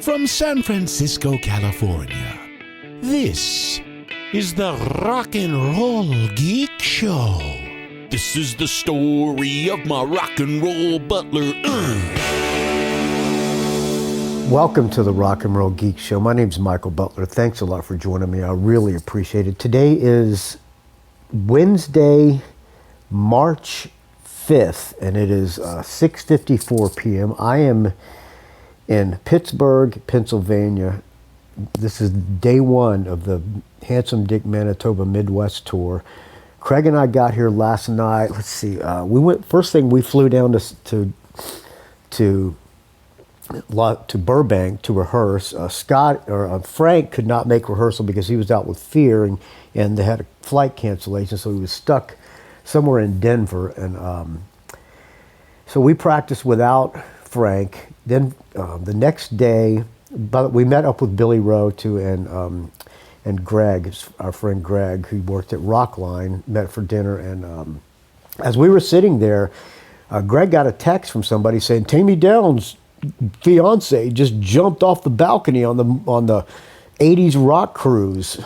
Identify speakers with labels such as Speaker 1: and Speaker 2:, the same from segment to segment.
Speaker 1: From San Francisco, California, this is the Rock and Roll Geek Show. This is the story of my rock and roll butler.
Speaker 2: Welcome to the Rock and Roll Geek Show. My name's Michael Butler. Thanks a lot for joining me. I really appreciate it. Today is Wednesday, March 5th, and it is 6:54 p.m. I am in Pittsburgh, Pennsylvania. This is day one of the Handsome Dick Manitoba Midwest tour. Craig and I got here last night. Let's see. First thing we flew down to Burbank to rehearse. Frank could not make rehearsal because he was out with fear and they had a flight cancellation, so he was stuck somewhere in Denver. And so we practiced without Frank. Then the next day, but we met up with Billy Rowe too, and Gregg, our friend Gregg, who worked at Rockline, met for dinner. And as we were sitting there, Gregg got a text from somebody saying Tammy Downs' fiance just jumped off the balcony on the 80s rock cruise.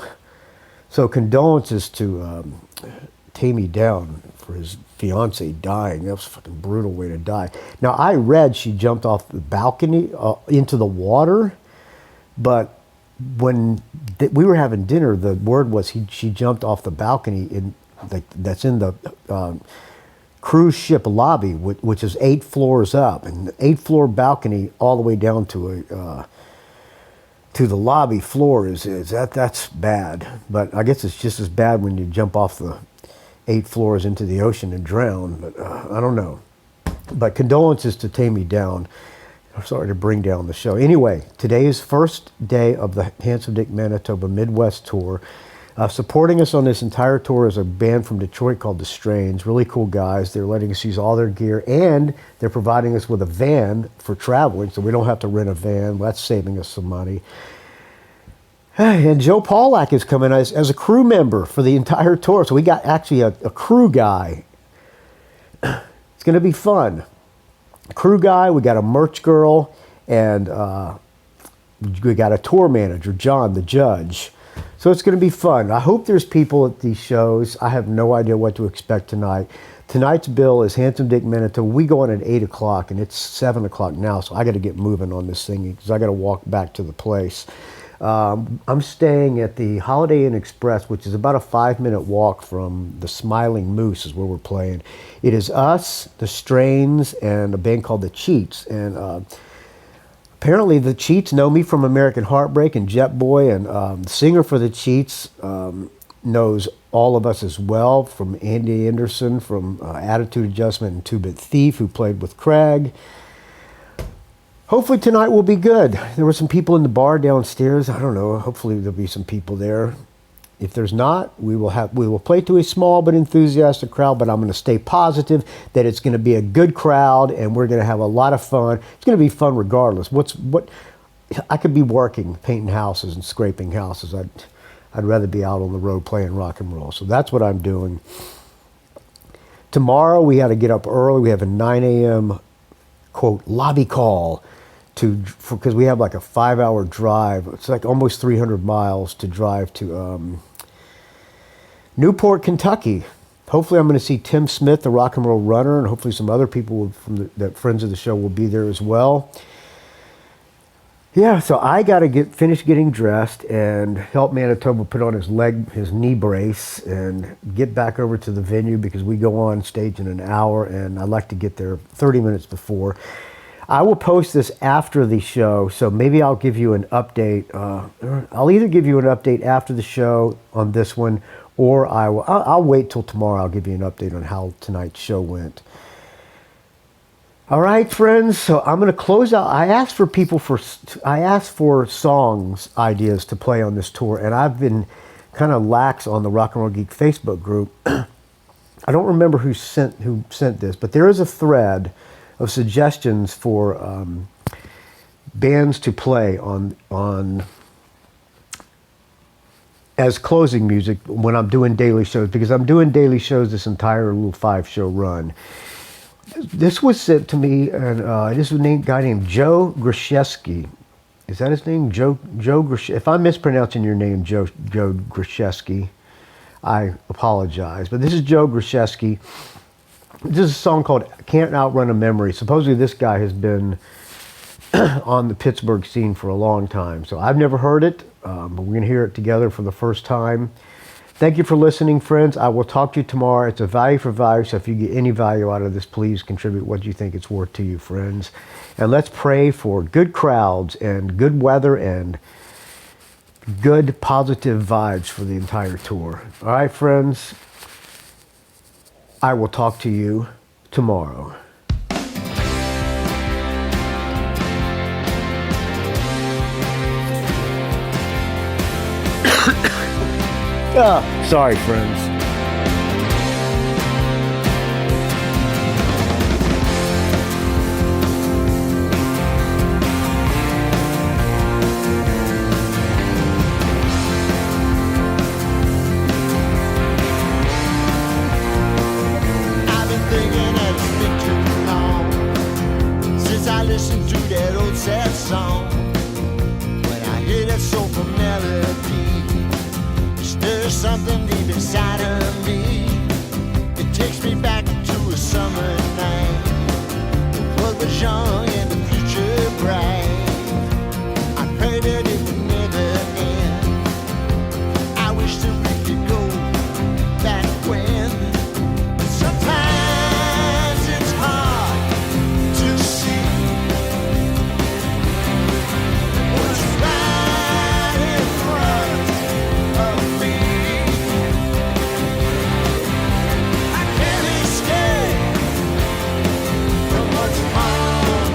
Speaker 2: So condolences to Tammy Down for his fiance dying. That was a fucking brutal way to die. Now, I read she jumped off the balcony into the water, but when we were having dinner, the word was she jumped off the balcony that's in the cruise ship lobby, which is 8 floors up, and the 8th-floor balcony all the way down to the lobby floor that's bad. But I guess it's just as bad when you jump off the 8 floors into the ocean and drown. But I don't know. But condolences to Tammy Down. I'm sorry to bring down the show. Anyway, today is first day of the Handsome Dick Manitoba Midwest tour. Supporting us on this entire tour is a band from Detroit called The Strains. Really cool guys. They're letting us use all their gear, and they're providing us with a van for traveling, so we don't have to rent a van. That's saving us some money. And Joe Pawlak is coming as a crew member for the entire tour. So we got actually a crew guy. It's going to be fun. Crew guy, we got a merch girl, and we got a tour manager, John, the judge. So it's going to be fun. I hope there's people at these shows. I have no idea what to expect tonight. Tonight's bill is Handsome Dick Manitoba. We go on at 8 o'clock, and it's 7 o'clock now, so I got to get moving on this thing because I got to walk back to the place. I'm staying at the Holiday Inn Express, which is about a 5-minute walk from the Smiling Moose is where we're playing. It is us, the Strains, and a band called the Cheats. And apparently the Cheats know me from American Heartbreak and Jet Boy, and the singer for the Cheats knows all of us as well, from Andy Anderson from Attitude Adjustment and Two Bit Thief, who played with Craig. Hopefully tonight will be good. There were some people in the bar downstairs. I don't know. Hopefully there'll be some people there. If there's not, we will play to a small but enthusiastic crowd. But I'm going to stay positive that it's going to be a good crowd and we're going to have a lot of fun. It's going to be fun regardless. I could be working, painting houses and scraping houses. I'd rather be out on the road playing rock and roll. So that's what I'm doing. Tomorrow we had to get up early. We have a 9 a.m. quote lobby call. Because we have like a 5-hour drive. It's like almost 300 miles to drive to Newport, Kentucky. Hopefully I'm going to see Tim Smith, the rock and roll runner, and hopefully some other people from the friends of the show will be there as well. Yeah, so I got to finish getting dressed and help Manitoba put on his knee brace and get back over to the venue because we go on stage in an hour and I like to get there 30 minutes before. I will post this after the show, so maybe I'll give you an update. I'll either give you an update after the show on this one, or I'll wait till tomorrow. I'll give you an update on how tonight's show went. All right, friends. So I'm going to close out. I asked for songs ideas to play on this tour, and I've been kind of lax on the Rock and Roll Geek Facebook group. I don't remember who sent this, but there is a thread of suggestions for bands to play on as closing music when I'm doing daily shows, because I'm doing daily shows this entire little 5-show run. This was sent to me, and this was a guy named Joe Grishevsky, is that his name? Joe if I'm mispronouncing your name, Joe Grishesky, I apologize. But this is Joe Grishesky. This is a song called Can't Outrun a Memory. Supposedly this guy has been on the Pittsburgh scene for a long time. So I've never heard it, but we're going to hear it together for the first time. Thank you for listening, friends. I will talk to you tomorrow. It's a value for value, so if you get any value out of this, please contribute what you think it's worth to you, friends. And let's pray for good crowds and good weather and good positive vibes for the entire tour. All right, friends, I will talk to you tomorrow. Sorry, friends.
Speaker 3: I've been thinking that it's been too long since I listened to that old sad song. When I hear that soulful melody, there's something deep inside of me. It takes me back to a summer night. The world was young and the future bright. I pray that it would never end. I wish that we could go back when. But sometimes it's hard to see what's right in front of me. I can't escape from what's on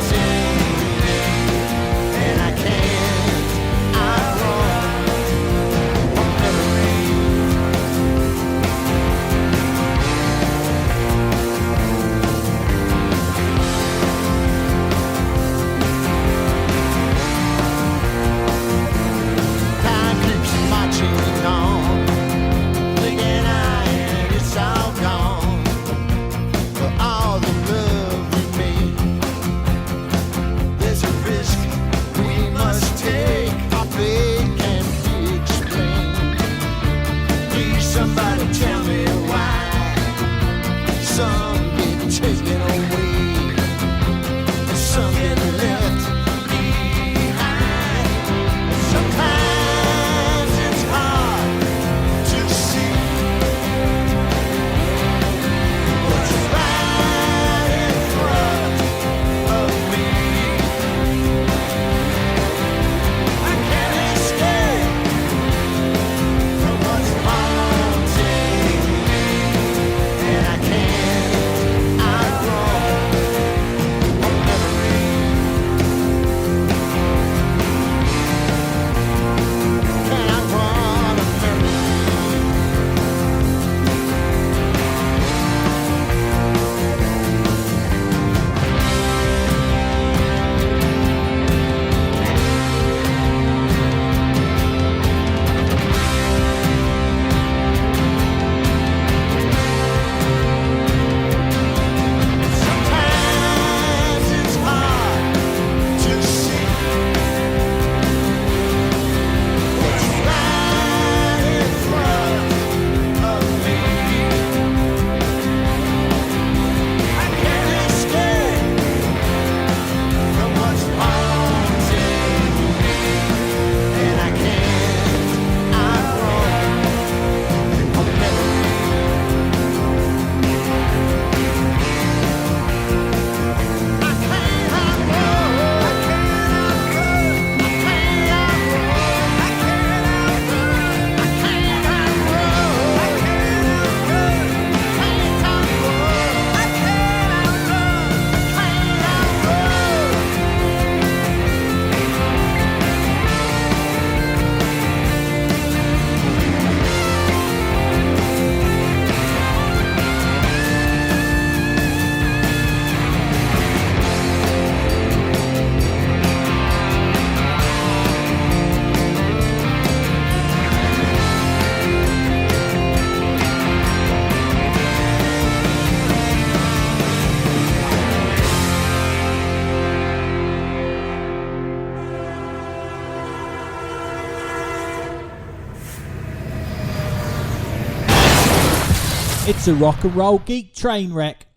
Speaker 4: It's a rock and roll geek train wreck.